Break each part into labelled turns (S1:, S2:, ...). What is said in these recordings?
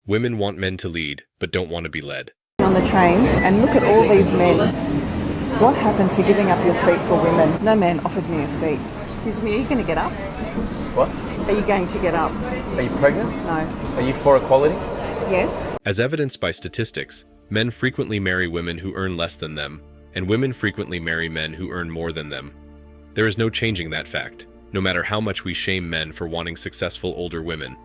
S1: Women want men to lead, but don't want to be led.
S2: On the train and look at all these men. What happened to giving up your seat for women? No man offered me a seat. Excuse me, are you going to get up?
S3: What?
S2: Are you going to get up?
S3: Are you pregnant?
S2: No.
S3: Are you for equality?
S2: Yes.
S1: As evidenced by statistics, men frequently marry women who earn less than them, and women frequently marry men who earn more than them. There is no changing that fact, no matter how much we shame men for wanting successful older women.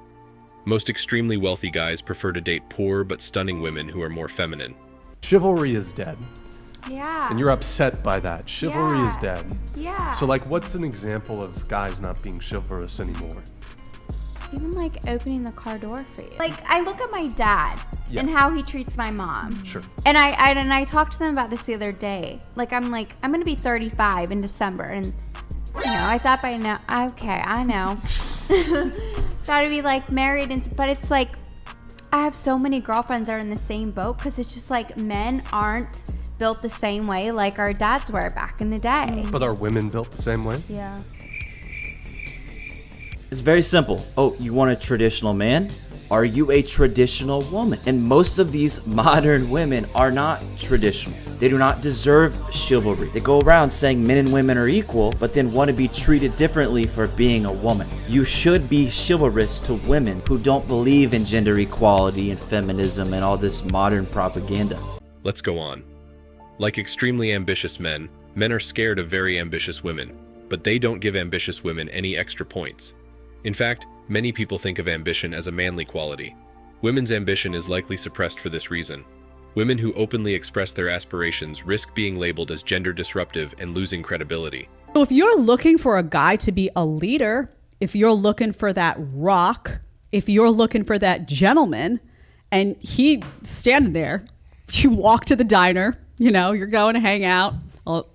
S1: Most extremely wealthy guys prefer to date poor but stunning women who are more feminine.
S4: Chivalry is dead.
S5: Yeah.
S4: And you're upset by that. Chivalry is dead.
S5: Yeah.
S4: So like, what's an example of guys not being chivalrous anymore?
S5: Even like opening the car door for you. Like I look at my dad and how he treats my mom.
S4: Sure.
S5: And I talked to them about this the other day. I'm gonna be 35 in December, and I thought by now. Okay, I know. Thought I'd be like married, but it's like I have so many girlfriends that are in the same boat because it's just like men aren't built the same way like our dads were back in the day.
S4: But are women built the same way?
S5: Yeah.
S6: It's very simple. Oh, you want a traditional man? Are you a traditional woman? And most of these modern women are not traditional. They do not deserve chivalry. They go around saying men and women are equal, but then want to be treated differently for being a woman. You should be chivalrous to women who don't believe in gender equality and feminism and all this modern propaganda.
S1: Let's go on. Like extremely ambitious men, men are scared of very ambitious women, but they don't give ambitious women any extra points. In fact, many people think of ambition as a manly quality. Women's ambition is likely suppressed for this reason. Women who openly express their aspirations risk being labeled as gender disruptive and losing credibility.
S7: So if you're looking for a guy to be a leader, if you're looking for that rock, if you're looking for that gentleman, and he's standing there, you walk to the diner, you're going to hang out,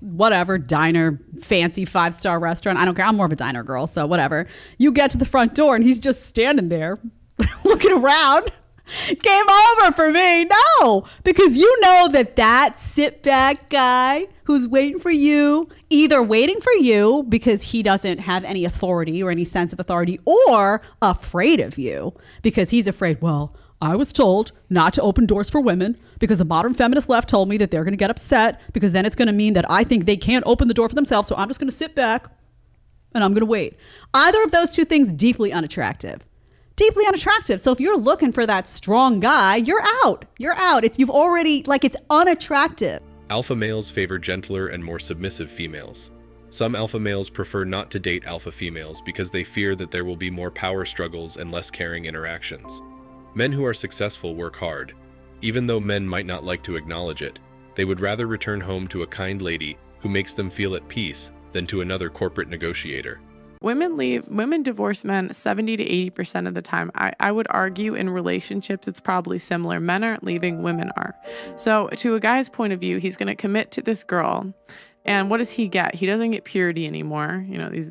S7: whatever, diner, fancy 5-star restaurant. I don't care. I'm more of a diner girl, so whatever. You get to the front door and he's just standing there looking around. Game over for me. No, because you know that sit back guy who's waiting for you, either waiting for you because he doesn't have any authority or any sense of authority, or afraid of you because he's afraid, well, I was told not to open doors for women because the modern feminist left told me that they're going to get upset because then it's going to mean that I think they can't open the door for themselves. So I'm just going to sit back and I'm going to wait. Either of those two things, deeply unattractive. Deeply unattractive. So if you're looking for that strong guy, you're out. You're out. It's unattractive.
S1: Alpha males favor gentler and more submissive females. Some alpha males prefer not to date alpha females because they fear that there will be more power struggles and less caring interactions. Men who are successful work hard. Even though men might not like to acknowledge it, they would rather return home to a kind lady who makes them feel at peace than to another corporate negotiator.
S8: Women divorce men 70 to 80% of the time. I would argue in relationships, it's probably similar. Men aren't leaving, women are. So to a guy's point of view, he's going to commit to this girl. And what does he get? He doesn't get purity anymore.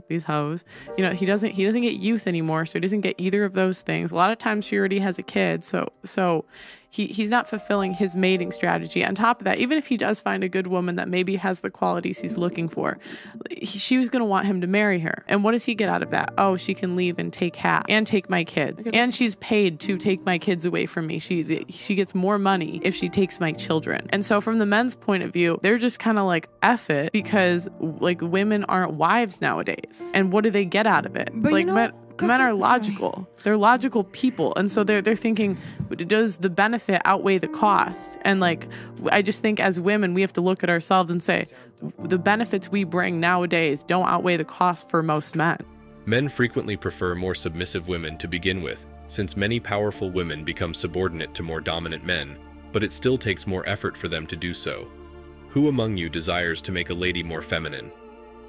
S8: These hoes. He doesn't get youth anymore. So he doesn't get either of those things. A lot of times she already has a kid. So he's not fulfilling his mating strategy. On top of that, even if he does find a good woman that maybe has the qualities he's looking for, she was going to want him to marry her. And what does he get out of that? Oh, she can leave and take half and take my kid. And she's paid to take my kids away from me. She gets more money if she takes my children. And so from the men's point of view, they're just kind of like, F it, because like women aren't wives nowadays. And what do they get out of it?
S9: But
S8: Men are logical. They're logical people. And so they're thinking, does the benefit outweigh the cost? And I just think as women, we have to look at ourselves and say, the benefits we bring nowadays don't outweigh the cost for most men.
S1: Men frequently prefer more submissive women to begin with, since many powerful women become subordinate to more dominant men, but it still takes more effort for them to do so. Who among you desires to make a lady more feminine?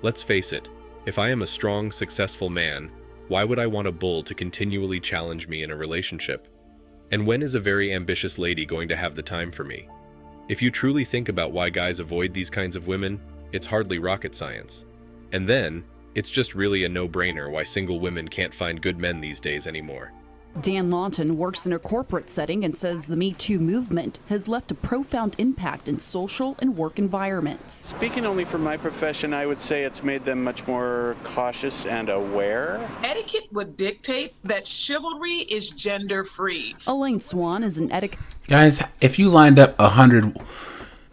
S1: Let's face it, if I am a strong, successful man, why would I want a bull to continually challenge me in a relationship? And when is a very ambitious lady going to have the time for me? If you truly think about why guys avoid these kinds of women, it's hardly rocket science. And then, it's just really a no-brainer why single women can't find good men these days anymore.
S9: Dan Lawton works in a corporate setting and says the Me Too movement has left a profound impact in social and work environments.
S10: Speaking only for my profession, I would say it's made them much more cautious and aware.
S11: Etiquette would dictate that chivalry is gender-free.
S9: Elaine Swan is an etiquette.
S12: Guys, if you lined up 100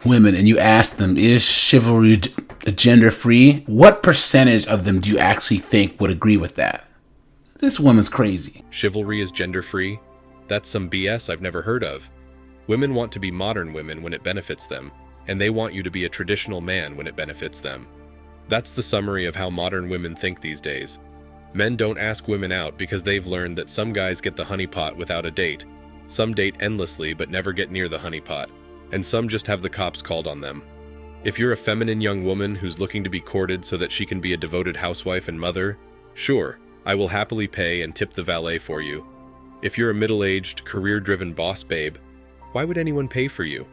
S12: women and you asked them, is chivalry gender-free? What percentage of them do you actually think would agree with that? This woman's crazy.
S1: Chivalry is gender-free? That's some BS I've never heard of. Women want to be modern women when it benefits them, and they want you to be a traditional man when it benefits them. That's the summary of how modern women think these days. Men don't ask women out because they've learned that some guys get the honeypot without a date, some date endlessly but never get near the honeypot, and some just have the cops called on them. If you're a feminine young woman who's looking to be courted so that she can be a devoted housewife and mother, sure, I will happily pay and tip the valet for you. If you're a middle-aged, career-driven boss babe, why would anyone pay for you?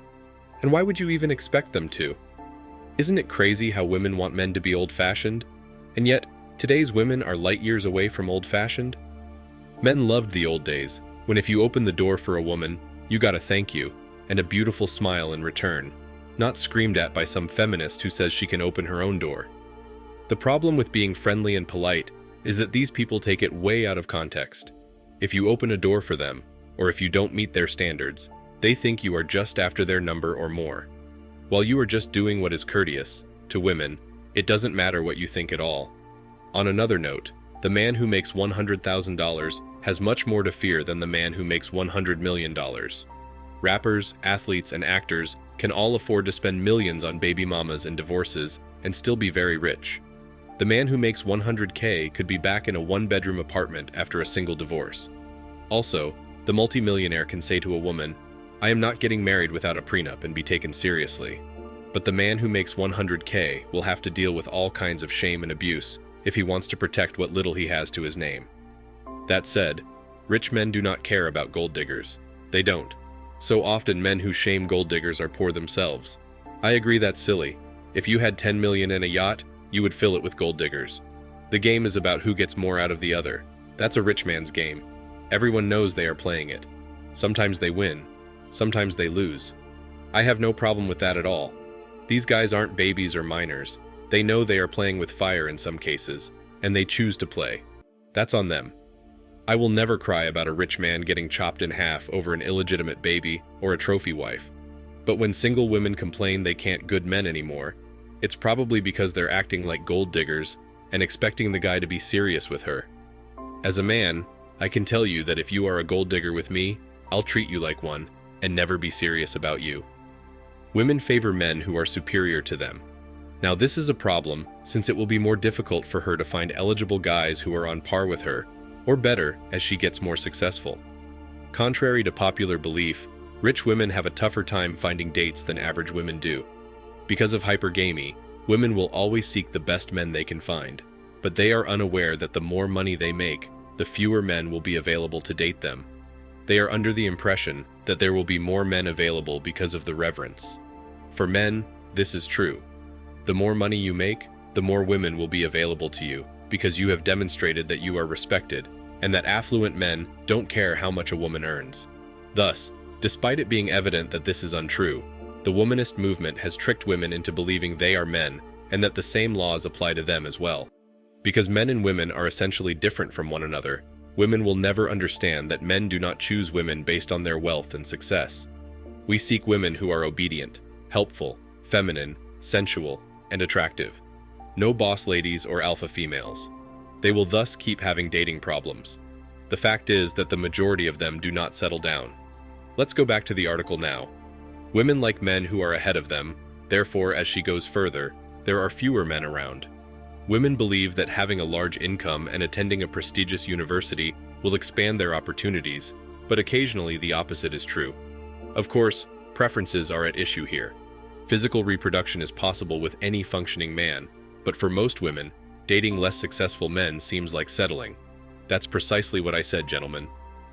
S1: And why would you even expect them to? Isn't it crazy how women want men to be old-fashioned? And yet, today's women are light years away from old-fashioned? Men loved the old days, when if you opened the door for a woman, you got a thank you, and a beautiful smile in return, not screamed at by some feminist who says she can open her own door. The problem with being friendly and polite is that these people take it way out of context. If you open a door for them, or if you don't meet their standards, they think you are just after their number or more. While you are just doing what is courteous, to women, it doesn't matter what you think at all. On another note, the man who makes $100,000 has much more to fear than the man who makes $100 million. Rappers, athletes, and actors can all afford to spend millions on baby mamas and divorces and still be very rich. The man who makes $100K could be back in a one-bedroom apartment after a single divorce. Also, the multimillionaire can say to a woman, "I am not getting married without a prenup," and be taken seriously. But the man who makes $100K will have to deal with all kinds of shame and abuse if he wants to protect what little he has to his name. That said, rich men do not care about gold diggers. They don't. So often men who shame gold diggers are poor themselves. I agree that's silly. If you had 10 million in a yacht, you would fill it with gold diggers. The game is about who gets more out of the other. That's a rich man's game. Everyone knows they are playing it. Sometimes they win. Sometimes they lose. I have no problem with that at all. These guys aren't babies or minors. They know they are playing with fire in some cases, and they choose to play. That's on them. I will never cry about a rich man getting chopped in half over an illegitimate baby or a trophy wife. But when single women complain they can't good men anymore, it's probably because they're acting like gold diggers and expecting the guy to be serious with her. As a man, I can tell you that if you are a gold digger with me, I'll treat you like one and never be serious about you. Women favor men who are superior to them. Now this is a problem since it will be more difficult for her to find eligible guys who are on par with her, or better as she gets more successful. Contrary to popular belief, rich women have a tougher time finding dates than average women do. Because of hypergamy, women will always seek the best men they can find, but they are unaware that the more money they make, the fewer men will be available to date them. They are under the impression that there will be more men available because of the reverence. For men, this is true. The more money you make, the more women will be available to you because you have demonstrated that you are respected and that affluent men don't care how much a woman earns. Thus, despite it being evident that this is untrue, the womanist movement has tricked women into believing they are men and that the same laws apply to them as well. Because men and women are essentially different from one another, women will never understand that men do not choose women based on their wealth and success. We seek women who are obedient, helpful, feminine, sensual, and attractive. No boss ladies or alpha females. They will thus keep having dating problems. The fact is that the majority of them do not settle down. Let's go back to the article now. Women like men who are ahead of them, therefore as she goes further, there are fewer men around. Women believe that having a large income and attending a prestigious university will expand their opportunities, but occasionally the opposite is true. Of course, preferences are at issue here. Physical reproduction is possible with any functioning man, but for most women, dating less successful men seems like settling. That's precisely what I said, gentlemen.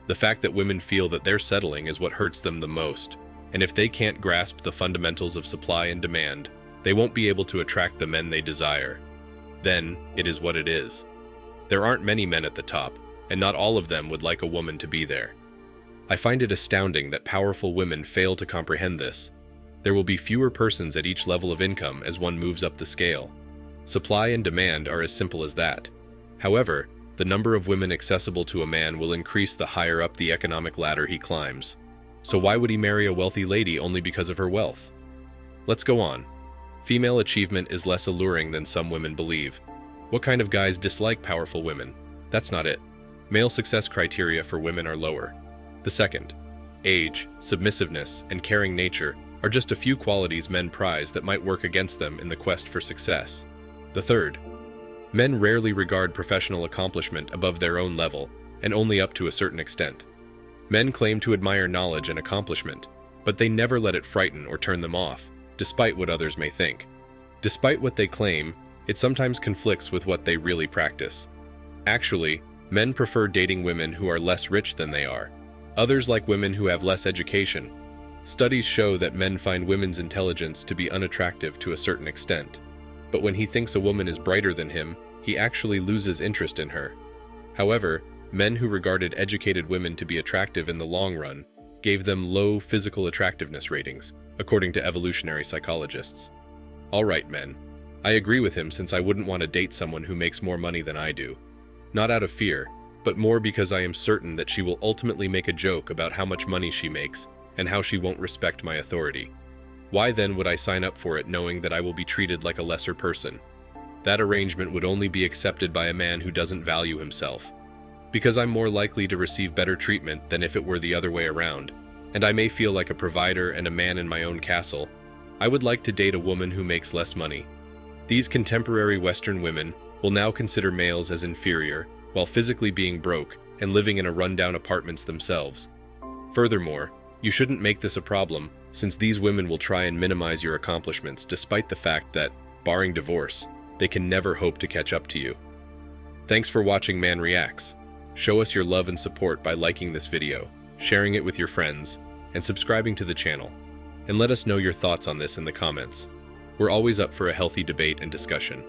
S1: The fact that women feel that they're settling is what hurts them the most. And if they can't grasp the fundamentals of supply and demand, they won't be able to attract the men they desire. Then, it is what it is. There aren't many men at the top, and not all of them would like a woman to be there. I find it astounding that powerful women fail to comprehend this. There will be fewer persons at each level of income as one moves up the scale. Supply and demand are as simple as that. However, the number of women accessible to a man will increase the higher up the economic ladder he climbs. So why would he marry a wealthy lady only because of her wealth? Let's go on. Female achievement is less alluring than some women believe. What kind of guys dislike powerful women? That's not it. Male success criteria for women are lower. The second, age, submissiveness, and caring nature are just a few qualities men prize that might work against them in the quest for success. The third, men rarely regard professional accomplishment above their own level, and only up to a certain extent. Men claim to admire knowledge and accomplishment, but they never let it frighten or turn them off, despite what others may think. Despite what they claim, it sometimes conflicts with what they really practice. Actually, men prefer dating women who are less rich than they are. Others like women who have less education. Studies show that men find women's intelligence to be unattractive to a certain extent. But when he thinks a woman is brighter than him, he actually loses interest in her. However, men who regarded educated women to be attractive in the long run gave them low physical attractiveness ratings, according to evolutionary psychologists. All right, men. I agree with him since I wouldn't want to date someone who makes more money than I do. Not out of fear, but more because I am certain that she will ultimately make a joke about how much money she makes and how she won't respect my authority. Why then would I sign up for it knowing that I will be treated like a lesser person? That arrangement would only be accepted by a man who doesn't value himself. Because I'm more likely to receive better treatment than if it were the other way around, and I may feel like a provider and a man in my own castle, I would like to date a woman who makes less money. These contemporary Western women will now consider males as inferior, while physically being broke and living in a rundown apartments themselves. Furthermore, you shouldn't make this a problem, since these women will try and minimize your accomplishments despite the fact that, barring divorce, they can never hope to catch up to you. Thanks for watching Man Reacts. Show us your love and support by liking this video, sharing it with your friends, and subscribing to the channel. And let us know your thoughts on this in the comments. We're always up for a healthy debate and discussion.